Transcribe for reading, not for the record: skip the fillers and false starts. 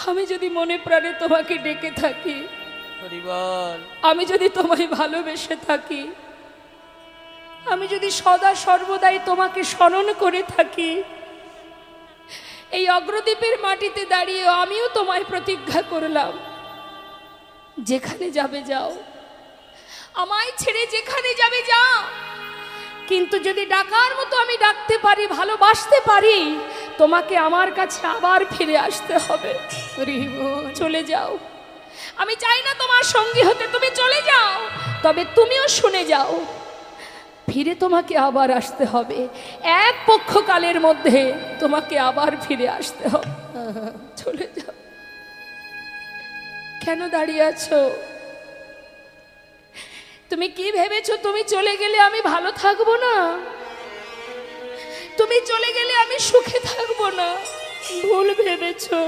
আমি যদি মনে প্রাণে তোমাকে ডেকে থাকি, আমি যদি তোমায় ভালোবেসে থাকি, আমি যদি সদা সর্বদাই তোমাকে স্মরণ করে থাকি, এই অগ্রদ্বীপের মাটিতে দাঁড়িয়ে আমিও তোমায় প্রতিজ্ঞা করলাম, যেখানে যাবে যাও, আমায় ছেড়ে যেখানে যাবে যাও, কিন্তু যদি ডাকার মতো আমি ডাকতে পারি, ভালোবাসতে পারি, তোমাকে আমার কাছে আবার ফিরে আসতে হবে। চলে যাও, আমি চাই না তোমার সঙ্গী হতে, তুমি চলে যাও, তবে তুমিও শুনে যাও, ফিরে তোমাকে আবার আসতে হবে, এক পক্ষকালের মধ্যে তোমাকে আবার ফিরে আসতে হবে। চলে যাও। কেন দাঁড়িয়ে আছো? তুমি কি ভেবেছো তুমি চলে গেলে আমি ভালো থাকবো না? তুমি চলে গেলে আমি সুখে থাকবো না? ভুল ভেবেছো।